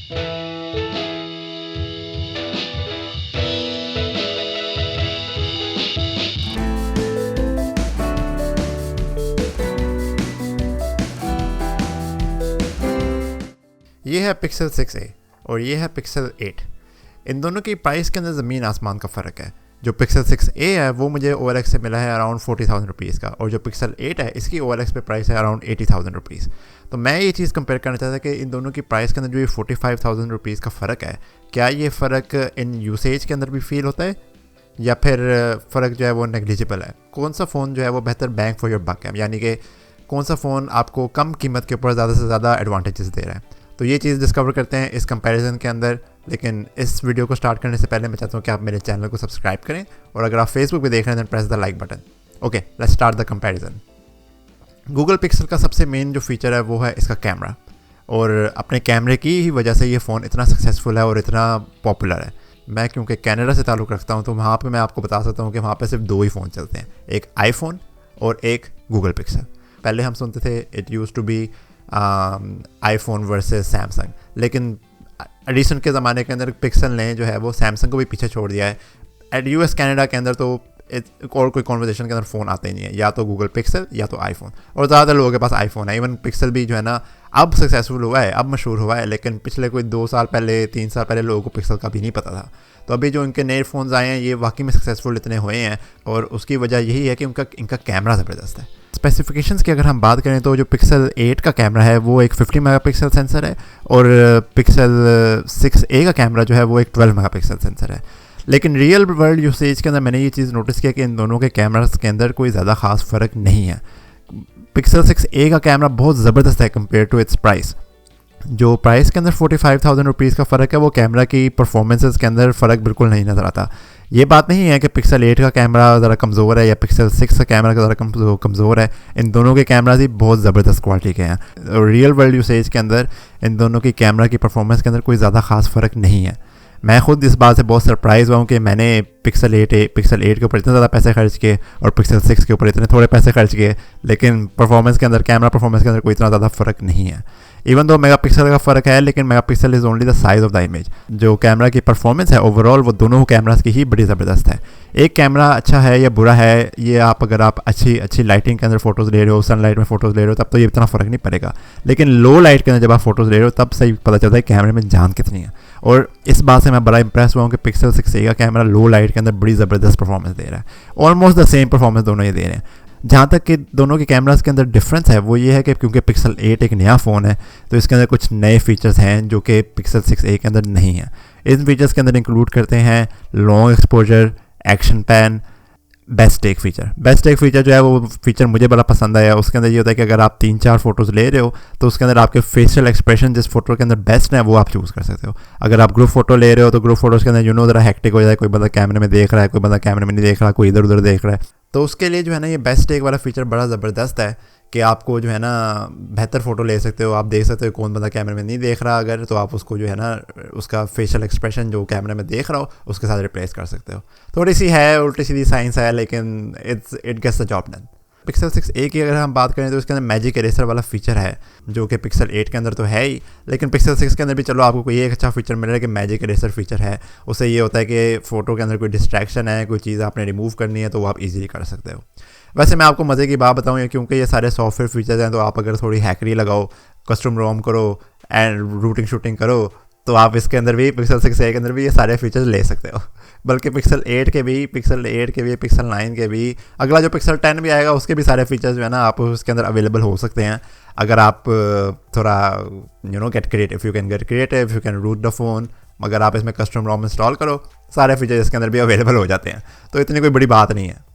ये है pixel 6a और ये है पिक्सल 8। इन दोनों की प्राइस के अंदर ज़मीन आसमान का फ़र्क है। जो पिक्सल 6a है वो मुझे OLX से मिला है अराउंड 40,000 रुपीज़ का, और जो पिक्सल 8 है इसकी OLX पे प्राइस है अराउंड 80,000 रुपीज़। तो मैं ये चीज़ कंपेयर करना चाहता था कि इन दोनों की प्राइस के अंदर जो ये 45,000 रुपीज़ का फ़र्क है, क्या ये फ़र्क इन यूसेज के अंदर भी फील होता है या फिर फ़र्क जो है वो नेग्लिजिबल है? कौन सा फ़ोन जो है वो बेहतर बैंग फॉर योर बक है, यानी कि कौन सा फ़ोन आपको कम कीमत के ऊपर ज़्यादा से ज़्यादा एडवांटेजेस दे रहा है? तो ये चीज़ डिस्कवर करते हैं इस कंपैरिजन के अंदर। लेकिन इस वीडियो को स्टार्ट करने से पहले मैं चाहता हूँ कि आप मेरे चैनल को सब्सक्राइब करें, और अगर आप फेसबुक पे देख रहे हैं तो press the like button. Okay, let's start the comparison. Google pixel का सबसे मेन जो फीचर है वो है इसका कैमरा, और अपने कैमरे की ही वजह से ये फ़ोन इतना सक्सेसफुल है और इतना पॉपुलर है। मैं क्योंकि कनाडा से ताल्लुक़ रखता हूँ तो वहाँ पे मैं आपको बता सकता हूँ कि वहाँ पे सिर्फ 2 ही फ़ोन चलते हैं, एक आईफोन और एक गूगल पिक्सल। पहले हम सुनते थे it use to be iPhone versus Samsung, लेकिन एडिशन के ज़माने के अंदर पिक्सल ने जो है वो सैमसंग को भी पीछे छोड़ दिया है। US कनाडा के अंदर तो और कोई कॉन्वर्जेशन के अंदर फ़ोन आते ही नहीं है, या तो गूगल पिक्सल या तो आईफोन, और ज़्यादातर लोगों के पास आईफोन है। इवन पिक्सल भी जो है ना अब सक्सेसफुल हुआ है, अब मशहूर हुआ है, लेकिन पिछले कोई 2 साल पहले 3 साल पहले लोगों को पिक्सल का भी नहीं पता था। तो अभी जो इनके नए फ़ोन्स आए हैं ये वाकई में सक्सेसफुल इतने हुए हैं, और उसकी वजह यही है कि इनका कैमरा ज़बरदस्त है। स्पेसिफिकेशंस की अगर हम बात करें तो जो पिक्सल 8 का कैमरा है वो एक 50 मेगापिक्सल सेंसर है, और पिक्सल 6a का कैमरा जो है वो एक 12 मेगापिक्सल सेंसर है। लेकिन रियल वर्ल्ड यूसेज के अंदर मैंने ये चीज़ नोटिस किया कि इन दोनों के कैमरास के अंदर कोई ज़्यादा ख़ास फ़र्क नहीं है। पिक्सल 6a का कैमरा बहुत ज़बरदस्त है कंपेयर टू इट्स प्राइस। जो प्राइस के अंदर 45,000 रुपीज़ का फ़र्क है वो कैमरा की परफॉर्मेंसेस के अंदर फ़र्क बिल्कुल नहीं नज़र आता। ये बात नहीं है कि पिक्सल 8 का कैमरा ज़रा कमज़ोर है या पिक्सल 6 का कैमरा ज़रा कमज़ोर है। इन दोनों के कैमराज ही बहुत ज़बरदस्त क्वालिटी के हैं, और रियल वर्ल्ड यूसेज के अंदर इन दोनों की कैमरा की परफॉर्मेंस के अंदर कोई ज़्यादा ख़ास फ़र्क नहीं है। मैं खुद इस बात से बहुत सरप्राइज़ हुआ हूँ कि मैंने पिक्सल 8 के ऊपर इतने ज़्यादा पैसे खर्च किए और पिक्सल 6 के ऊपर इतने थोड़े पैसे खर्च किए, लेकिन परफॉर्मेंस के अंदर, कैमरा परफॉर्मेंस के अंदर कोई इतना ज़्यादा फ़र्क नहीं है। इवन दो मेगापिक्सल का फ़र्क है, लेकिन megapixel is only the size of the image. जो कैमरा की परफॉर्मेंस है ओवरऑल वो दोनों कैमरास की ही बड़ी ज़बरदस्त है। एक कैमरा अच्छा है या बुरा है ये अगर आप अच्छी लाइटिंग के अंदर फ़ोटोज़ ले रहे हो, सनलाइट में फ़ोटोज़ ले रहे हो, तब तो ये इतना फ़र्क नहीं पड़ेगा, लेकिन लो लाइट के अंदर जब आप फ़ोटोज़ ले रहे हो तब सही पता चलता है कैमरे में जान कितनी है। और इस बात से मैं बड़ा इंप्रेस हुआ हूँ कि पिक्सल 6a का कैमरा लो लाइट के अंदर बड़ी ज़बरदस्त परफॉर्मेंस दे रहा है। ऑलमोस्ट द सेम परफॉर्मेंस दोनों ये दे रहे हैं। जहाँ तक कि दोनों के कैमरास के अंदर डिफरेंस है वो ये है कि क्योंकि पिक्सल 8 एक नया फ़ोन है तो इसके अंदर कुछ नए फीचर्स हैं जो कि पिक्सल 6a के अंदर नहीं हैं। इन फीचर्स के अंदर इंक्लूड करते हैं long exposure, action pan, best tech feature जो है वो फीचर मुझे बड़ा पसंद आया। उसके अंदर ये होता है कि अगर आप 3-4 फ़ोटोज़ ले रहे हो तो उसके अंदर आपके फेशियल एक्सप्रेशन जिस फोटो के अंदर बेस्ट है वो आप चूज़ कर सकते हो। अगर आप ग्रुप फोटो ले रहे हो तो ग्रुप फोटोज़ के अंदर ज़रा हेक्टिक हो जाए, कोई बंदा कैमरे में देख रहा है, कोई बंदा कैमरे में नहीं देख रहा, कोई इधर उधर देख रहा है, तो उसके लिए जो है ना ये बेस्ट टेक वाला फीचर बड़ा ज़बरदस्त है कि आपको जो है ना बेहतर फ़ोटो ले सकते हो। आप देख सकते हो कौन बंदा कैमरे में नहीं देख रहा, अगर तो आप उसको जो है ना उसका फेशियल एक्सप्रेशन जो कैमरे में देख रहा हो उसके साथ रिप्लेस कर सकते हो। थोड़ी सी है उल्टी सीधी साइंस है, लेकिन it gets the job done. Pixel 6a की अगर हम बात करें तो इसके अंदर मैजिक इरेजर वाला फीचर है जो कि पिक्सल 8 के अंदर तो है ही, लेकिन पिक्सल 6 के अंदर भी चलो आपको कोई एक अच्छा फीचर मिल रहा है कि मैजिक इरेजर फीचर है। उससे ये होता है कि फ़ोटो के अंदर कोई डिस्ट्रैक्शन है, कोई चीज़ आपने रिमूव करनी है तो वो आप इजीली कर सकते हो। वैसे मैं आपको मज़े की बात बताऊँ क्योंकि ये सारे सॉफ्टवेयर फीचर्स हैं तो आप अगर थोड़ी हैकरी लगाओ, कस्टम रोम करो एंड रूटिंग शूटिंग करो तो आप इसके अंदर भी पिक्सल 6a के अंदर भी ये सारे फीचर्स ले सकते हो। बल्कि पिक्सल 8 के भी, पिक्सल 9 के भी, अगला जो पिक्सल 10 भी आएगा उसके भी सारे फीचर्स जो है ना आप उसके अंदर अवेलेबल हो सकते हैं। अगर आप थोड़ा get creative, you can root the phone, अगर आप इसमें कस्टम रोम इंस्टॉल करो सारे फीचर्स इसके अंदर भी अवेलेबल हो जाते हैं, तो इतनी कोई बड़ी बात नहीं है।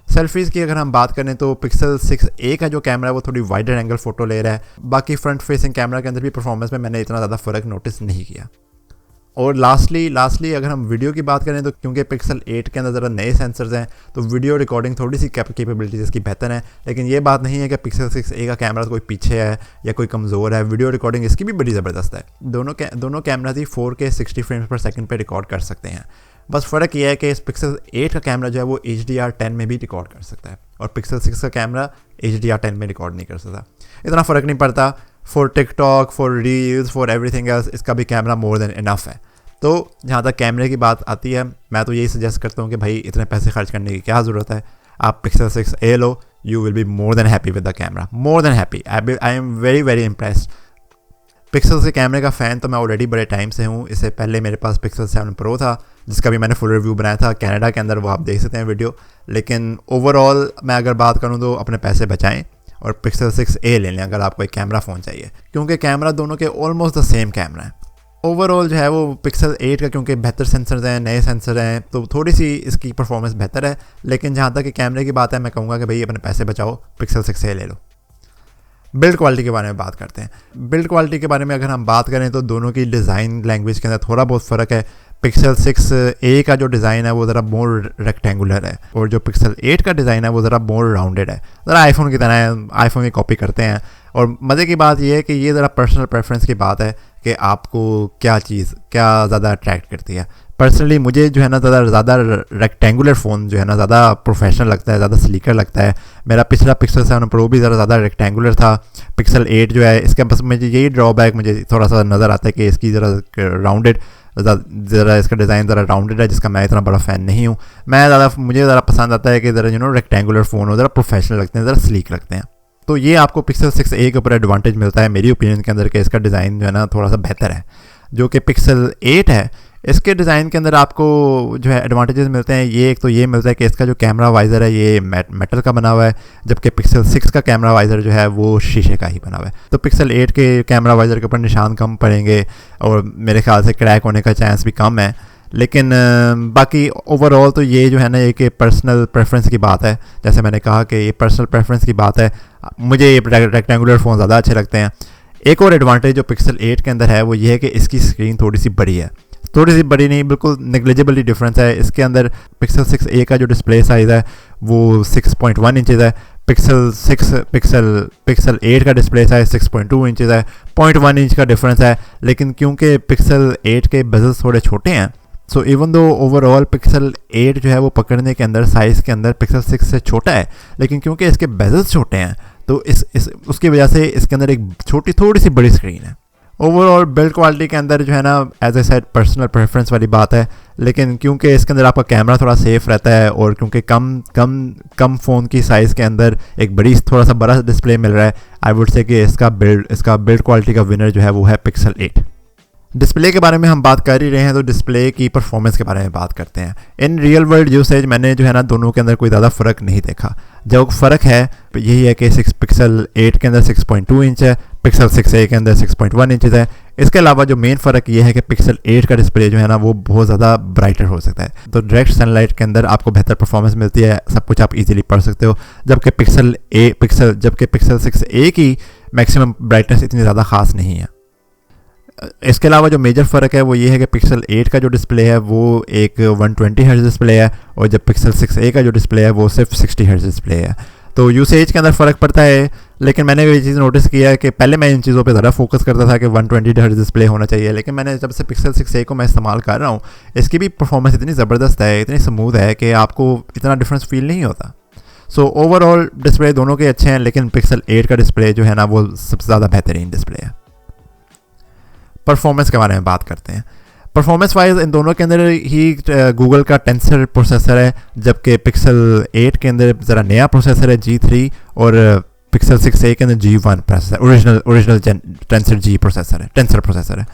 सेल्फीज़ की अगर हम बात करें तो पिक्सल 6a का जो कैमरा है वो थोड़ी वाइडर एंगल फ़ोटो ले रहा है। बाकी फ्रंट फेसिंग कैमरा के अंदर भी परफॉर्मेंस में मैंने इतना ज़्यादा फ़र्क नोटिस नहीं किया। और लास्टली अगर हम वीडियो की बात करें तो क्योंकि पिक्सल 8 के अंदर ज़रा नए सेंसर्स हैं तो वीडियो रिकॉर्डिंग थोड़ी सी कैपेबिलिटीज़ इसकी बेहतर है, लेकिन ये बात नहीं है कि पिक्सल 6a का कैमरा कोई पीछे है या कोई कमज़ोर है। वीडियो रिकॉर्डिंग इसकी भी बड़ी ज़बरदस्त है। दोनों कैमराज ही 4K 60 फ्रेम्स पर सेकंड पे रिकॉर्ड कर सकते हैं। बस फ़र्क यह है कि इस पिक्सल 8 का कैमरा जो है वो HDR10 में भी रिकॉर्ड कर सकता है और पिक्सल 6 का कैमरा HDR10 में रिकॉर्ड नहीं कर सकता। इतना फ़र्क नहीं पड़ता, for TikTok, for reels, for everything else इसका भी कैमरा मोर देन इनफ है। तो जहाँ तक कैमरे की बात आती है, मैं तो यही सजेस्ट करता हूँ कि भाई इतने पैसे खर्च करने की क्या ज़रूरत है, आप Pixel 6a low, you will be more than happy with the camera, more than happy. I am very very impressed. Pixel के कैमरे का फ़ैन तो मैं ऑलरेडी बड़े टाइम से हूँ। इससे पहले मेरे पास Pixel 7 Pro था, जिसका भी मैंने फुल रिव्यू बनाया था कनाडा के अंदर, वो आप देख सकते हैं वीडियो। लेकिन ओवरऑल मैं अगर बात करूँ तो अपने पैसे बचाएं और Pixel 6a ले लें अगर आपको एक कैमरा फ़ोन चाहिए, क्योंकि कैमरा दोनों के ऑलमोस्ट द सेम कैमरा है। ओवरऑल जो है वो Pixel 8 का क्योंकि बेहतर सेंसर हैं, नए सेंसर हैं, तो थोड़ी सी इसकी परफॉर्मेंस बेहतर है। लेकिन जहाँ तक कि कैमरे की बात है, मैं कहूँगा कि भाई अपने पैसे बचाओ, Pixel 6a ले लो। बिल्ड क्वालिटी के बारे में बात करते हैं। बिल्ड क्वालिटी के बारे में अगर हम बात करें तो दोनों की डिज़ाइन लैंग्वेज के अंदर थोड़ा बहुत फ़र्क है। Pixel 6a का जो डिज़ाइन है वो ज़रा मोर रेक्टेंगुलर है, और जो Pixel 8 का डिज़ाइन है वो ज़रा मोर राउंडेड है, ज़रा आईफोन की तरह है, आईफोन की कॉपी करते हैं। और मज़े की बात यह है कि ये ज़रा पर्सनल प्रेफरेंस की बात है कि आपको क्या चीज़ क्या ज़्यादा अट्रैक्ट करती है। पर्सनली मुझे जो है ना ज़्यादा रेक्टेंगुलर फ़ोन जो है ना ज़्यादा प्रोफेशनल लगता है, ज़्यादा स्लीकर लगता है। मेरा पिछला Pixel 7 Pro भी ज़्यादा रेक्टेंगुलर था। Pixel 8 जो है इसका बस मुझे यही ड्रॉबैक मुझे थोड़ा सा नज़र आता है कि इसकी ज़रा राउंडेड, ज़रा इसका डिज़ाइन ज़रा राउंडेड है, जिसका मैं इतना बड़ा फ़ैन नहीं हूँ। मुझे ज़रा पसंद आता है कि ज़रा रेक्टेंगुलर फ़ोन हो, ज़रा प्रोफेशनल लगते हैं, ज़रा स्लीक लगते हैं। तो ये आपको Pixel 6a के ऊपर एडवांटेज मिलता है मेरी ओपिनियन के अंदर, कि इसका डिज़ाइन जो है ना थोड़ा सा बेहतर है। जो कि Pixel 8 है, इसके डिज़ाइन के अंदर आपको जो है एडवांटेजेस मिलते हैं। ये एक तो ये मिलता है कि इसका जो कैमरा वाइज़र है ये मेटल का बना हुआ है, जबकि Pixel 6 का कैमरा वाइज़र जो है वो शीशे का ही बना हुआ है। तो Pixel 8 के कैमरा वाइज़र के ऊपर निशान कम पड़ेंगे और मेरे ख्याल से क्रैक होने का चांस भी कम है। लेकिन बाकी ओवरऑल तो ये जो है ना एक पर्सनल प्रेफरेंस की बात है। जैसे मैंने कहा कि ये पर्सनल प्रेफरेंस की बात है, मुझे ये रेक्टेंगुलर फ़ोन ज़्यादा अच्छे लगते हैं। एक और एडवांटेज जो Pixel 8 के अंदर है वो ये है कि इसकी स्क्रीन थोड़ी सी बड़ी है, थोड़ी सी बड़ी नहीं, बिल्कुल नेग्लिजिबली डिफरेंस है। इसके अंदर Pixel 6a का जो डिस्प्ले साइज़ है वो 6.1 इंचज़ है, Pixel 8 का डिस्प्ले साइज 6.2 इंचज़ है, 0.1 इंच का डिफरेंस है। लेकिन क्योंकि Pixel 8 के बेजल्स थोड़े छोटे हैं, so even though overall Pixel 8 जो है वो पकड़ने के अंदर साइज़ के अंदर Pixel 6 से छोटा है, लेकिन क्योंकि इसके बेजल्स छोटे हैं तो उसकी वजह से इसके अंदर एक थोड़ी सी बड़ी स्क्रीन है। ओवरऑल बिल्ड क्वालिटी के अंदर जो है ना as I said personal preference वाली बात है, लेकिन क्योंकि इसके अंदर आपका कैमरा थोड़ा सेफ रहता है और क्योंकि कम फ़ोन की साइज़ के अंदर एक थोड़ा सा बड़ा डिस्प्ले मिल रहा है, आई वुड से कि इसका बिल्ड क्वालिटी का विनर जो है वो है Pixel 8। डिस्प्ले के बारे में हम बात कर ही रहे हैं तो डिस्प्ले की परफॉर्मेंस के बारे में बात करते हैं। इन रियल वर्ल्ड यूसेज मैंने जो है ना दोनों के अंदर कोई ज़्यादा फ़र्क नहीं देखा। जो फ़र्क है यही है कि Pixel 8 के अंदर 6.2 इंच है, Pixel 6a के अंदर 6.1 इंचज़ है। इसके अलावा जो मेन फ़र्क ये है कि Pixel 8 का डिस्प्ले जो है ना वो बहुत ज़्यादा ब्राइटर हो सकता है, तो डायरेक्ट सनलाइट के अंदर आपको बेहतर परफॉर्मेंस मिलती है, सब कुछ आप इजीली पढ़ सकते हो। जबकि Pixel 6a की मैक्सिमम ब्राइटनेस इतनी ज़्यादा ख़ास नहीं है। इसके अलावा जो मेजर फ़र्क है वो ये है कि Pixel 8 का जो डिस्प्ले है वो एक 120 हर्ट्ज़ डिस्प्ले है, और जब Pixel 6a का जो डिस्प्ले है वो सिर्फ 60 हर्ट्ज़ डिस्प्ले है। तो यूसेज के अंदर फ़र्क पड़ता है। लेकिन मैंने ये चीज़ नोटिस किया है कि पहले मैं इन चीज़ों पे ज़्यादा फोकस करता था कि 120 हर्ट्ज़ डिस्प्ले होना चाहिए, लेकिन मैंने जब से Pixel 6a को मैं इस्तेमाल कर रहा हूँ, इसकी भी परफॉर्मेंस इतनी ज़बरदस्त है, इतनी स्मूथ है कि आपको इतना डिफरेंस फील नहीं होता। सो ओवरऑल डिस्प्ले दोनों के अच्छे हैं, लेकिन Pixel 8 का डिस्प्ले जो है ना वो सबसे ज़्यादा बेहतरीन डिस्प्ले है। परफॉर्मेंस के बारे में बात करते हैं। परफॉर्मेंस वाइज इन दोनों के अंदर ही गूगल का टेंसर प्रोसेसर है, जबकि Pixel 8 के अंदर ज़रा नया प्रोसेसर है G3, और Pixel 6a के अंदर G1 processor, original tensor processor है।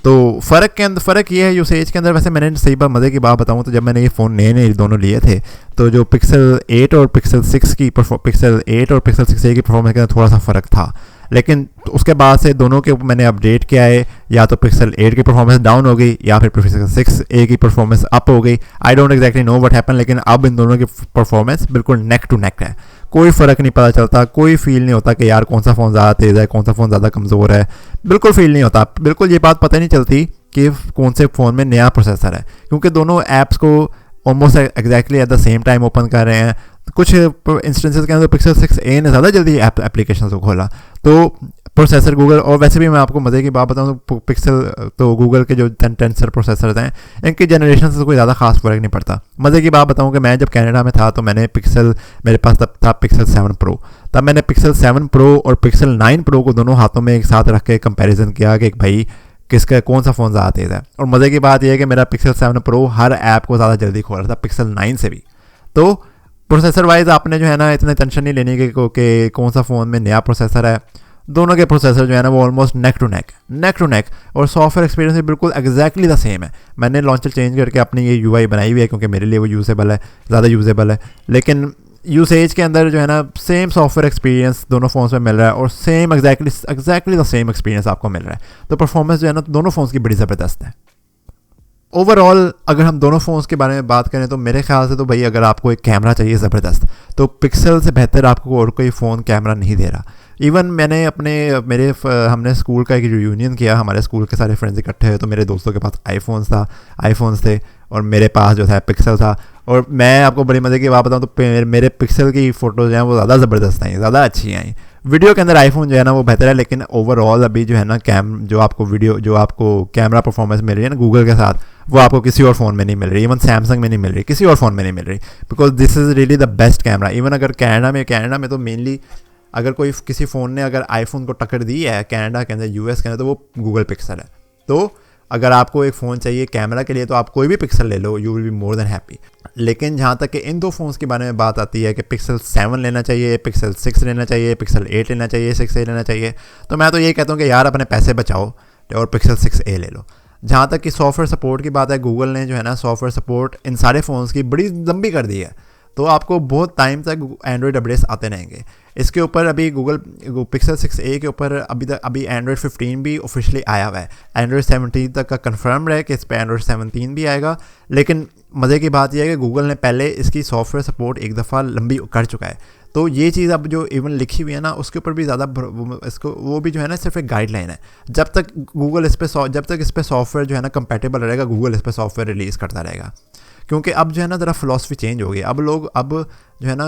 तो फ़र्क ये है यूसेज के अंदर। वैसे मैंने सही बात मज़े की बात बताऊँ तो जब मैंने ये फ़ोन नए दोनों लिए थे, तो जो Pixel 8 और Pixel 6a की परफॉर्मेंस के अंदर थोड़ा सा फ़र्क था, लेकिन उसके बाद से दोनों के ऊपर मैंने अपडेट किया है, या तो Pixel 8 की परफॉर्मेंस डाउन हो गई या फिर Pixel 6a की परफॉर्मेंस अप हो गई। I don't exactly know what happen, लेकिन अब इन दोनों की परफॉर्मेंस बिल्कुल नेक टू नेक है। कोई फ़र्क नहीं पता चलता, कोई फील नहीं होता कि यार कौन सा फ़ोन ज़्यादा तेज़ है, कौन सा फ़ोन ज़्यादा कमज़ोर है, बिल्कुल फील नहीं होता। बिल्कुल ये बात पता नहीं चलती कि कौन से फ़ोन में नया प्रोसेसर है, क्योंकि दोनों ऐप्स को almost exactly at the same time open कर रहे हैं। कुछ इंस्टेंसेस के अंदर Pixel 6a ने ज़्यादा जल्दी एप्लीकेशन को खोला, तो प्रोसेसर गूगल, और वैसे भी मैं आपको मज़े की बात बताऊँ तो पिक्सल तो गूगल के जो टेंसर प्रोसेसर हैं इनकी जनरेशन से कोई ज़्यादा खास फ़र्क नहीं पड़ता। मज़े की बात बताऊँ कि मैं जब कनाडा में था तो मैंने पिक्सल, मेरे पास तब था पिक्सल 7 प्रो, तब मैंने पिक्सल 7 प्रो और पिक्सल 9 प्रो को दोनों हाथों में एक साथ रख के कंपेरिजन किया कि भाई किसका कौन सा फ़ोन ज़्यादा तेज़ है। और मज़े की बात यह है कि मेरा पिक्सल 7 प्रो हर ऐप को ज़्यादा जल्दी खोल रहा था पिक्सल 9 से भी। तो प्रोसेसर वाइज आपने जो है ना इतने टेंशन नहीं लेनी कि कौन सा फ़ोन में नया प्रोसेसर है। दोनों के प्रोसेसर जो है ना वो ऑलमोस्ट नेक टू नेक, और सॉफ्टवेयर एक्सपीरियंस भी बिल्कुल एग्जैक्टली द सेम है। मैंने लॉन्चर चेंज करके अपनी ये यूआई बनाई हुई है क्योंकि मेरे लिए वो यूजेबल है, ज़्यादा यूजेबल है, लेकिन यूसेज के अंदर जो है ना सेम सॉफ्टवेयर एक्सपीरियंस दोनों फ़ोन्स में मिल रहा है और same exactly the same experience आपको मिल रहा है। तो परफॉर्मेंस जो है ना दोनों फ़ोन्स की बड़ी ज़बरदस्त है। ओवरऑल अगर हम दोनों फ़ोन्स के बारे में बात करें तो मेरे ख्याल से तो भाई अगर आपको एक कैमरा चाहिए ज़बरदस्त तो पिक्सल से बेहतर आपको और कोई फ़ोन कैमरा नहीं दे रहा। इवन मैंने हमने स्कूल का एक रियूनियन किया, हमारे स्कूल के सारे फ्रेंड्स इकट्ठे हुए तो मेरे दोस्तों के पास आईफोन्स थे और मेरे पास जो था पिक्सल था। और मैं आपको बड़ी मज़े की बात बताऊँ तो मेरे पिक्सल की फ़ोटोज़ जो हैं वो ज़्यादा ज़बरदस्त आई, ज़्यादा अच्छी आई। वीडियो के अंदर आईफोन जो है ना वो बेहतर है, लेकिन ओवरऑल अभी जो है ना जो आपको कैमरा परफॉर्मेंस मिल रही है ना गूगल के साथ, वो आपको किसी और फ़ोन में नहीं मिल रही, इवन सैमसंग में नहीं मिल रही, किसी और फ़ोन में नहीं मिल रही, because this is really the best camera. Even अगर कनाडा में तो मेनली अगर कोई किसी फ़ोन ने अगर आईफोन को टक्कर दी है कनाडा के अंदर, यूएस के अंदर, तो वो गूगल पिक्सल है। तो अगर आपको एक फ़ोन चाहिए कैमरा के लिए तो आप कोई भी पिक्सल ले लो, you will be more than happy. लेकिन जहाँ तक कि इन दो फ़ोन्स के बारे में बात आती है कि पिक्सल 7 लेना चाहिए, पिक्सल 6 लेना चाहिए, पिक्सल 8 लेना चाहिए, 6a लेना चाहिए, तो मैं तो ये कहता हूँ कि यार अपने पैसे बचाओ और पिक्सल 6a ले लो। जहाँ तक कि सॉफ्टवेयर सपोर्ट की बात है, गूगल ने जो है ना सॉफ्टवेयर सपोर्ट इन सारे फ़ोन्स की बड़ी लंबी कर दी है, तो आपको बहुत टाइम तक एंड्रॉयड अपडेट्स आते रहेंगे। इसके ऊपर अभी पिक्सल 6a के ऊपर अभी एंड्रॉयड 15 भी ऑफिशियली आया हुआ है, एंड्रॉयड 17 तक का कंफर्म है कि इस पर एंड्रॉयड 17 भी आएगा। लेकिन मज़े की बात यह है कि गूगल ने पहले इसकी सॉफ्टवेयर सपोर्ट एक दफ़ा लंबी कर चुका है, तो ये चीज़ अब जो इवन लिखी हुई है ना उसके ऊपर भी ज़्यादा इसको वो भी जो है ना सिर्फ एक गाइडलाइन है। जब तक इस पर सॉफ्टवेयर जो है ना कंपैटिबल रहेगा, गूगल इस पर सॉफ्टवेयर रिलीज़ करता रहेगा। क्योंकि अब जो है ना ज़रा फ़िलासफ़ी चेंज हो गई। अब जो है ना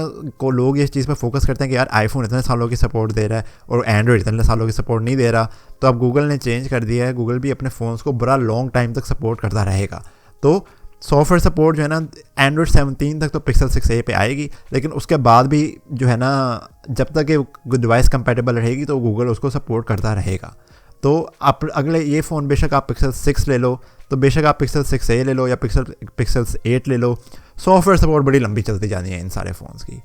लोग इस चीज़ पर फोकस करते हैं कि यार आईफोन इतने सालों की सपोर्ट दे रहा है और एंड्रॉयड इतने सालों की सपोर्ट नहीं दे रहा, तो अब गूगल ने चेंज कर दिया है। गूगल भी अपने फ़ोन्स को बड़ा लॉन्ग टाइम तक सपोर्ट करता रहेगा। तो सॉफ्टवेयर सपोर्ट जो है ना एंड्रॉयड 17 तक तो पिक्सल 6a पे आएगी, लेकिन उसके बाद भी जो है ना जब तक ये डिवाइस कंपैटिबल रहेगी तो गूगल उसको सपोर्ट करता रहेगा। तो आप अगले ये फ़ोन बेशक आप पिक्सल 6 ले लो, तो बेशक आप पिक्सल 6a ले लो या पिक्सल 8 ले लो, सॉफ्टवेयर सपोर्ट बड़ी लंबी चलती जानी है इन सारे फ़ोन्स की।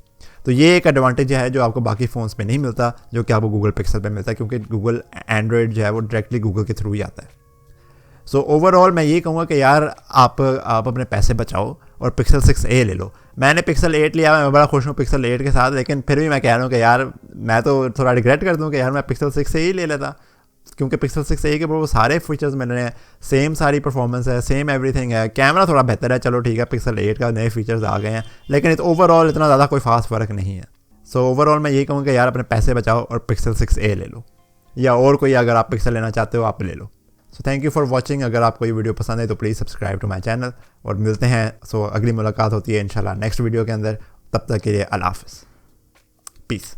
तो ये एक एडवांटेज है जो आपको बाकी फ़ोन्स पे नहीं मिलता, जो कि आपको गूगल पिक्सल पे मिलता है, क्योंकि गूगल एंड्रॉयड जो है वो डायरेक्टली गूगल के थ्रू ही आता है। सो ओवरऑल मैं ये कहूँगा कि यार आप अपने पैसे बचाओ और पिक्सल 6a ले लो। मैंने पिक्सल 8 लिया, मैं बड़ा खुश हूँ पिक्सल 8 के साथ, लेकिन फिर भी मैं कह रहा हूँ कि यार मैं तो थोड़ा रिग्रेट कर दूँ कि यार मैं पिक्सल 6 से ही ले लेता, क्योंकि पिक्सल 6a के वो सारे फीचर्स मिल रहे हैं, सेम सारी परफॉर्मेंस है, सेम एवरीथिंग है। कैमरा थोड़ा बेहतर है, चलो ठीक है, पिक्सल 8 का नए फीचर्स आ गए हैं, लेकिन ओवरऑल इतना ज़्यादा कोई खास फ़र्क नहीं है। सो ओवरऑल मैं यही कहूँगा कि यार अपने पैसे बचाओ और पिक्सल 6a ले लो, या और कोई अगर आप पिक्सल लेना चाहते हो आप ले लो। So thank you for watching. अगर आपको ये वीडियो पसंद है तो please subscribe to my channel, और मिलते हैं अगली मुलाकात होती है इंशाल्लाह नेक्स्ट वीडियो के अंदर। तब तक के लिए अल्लाह हाफ़िज़, पीस।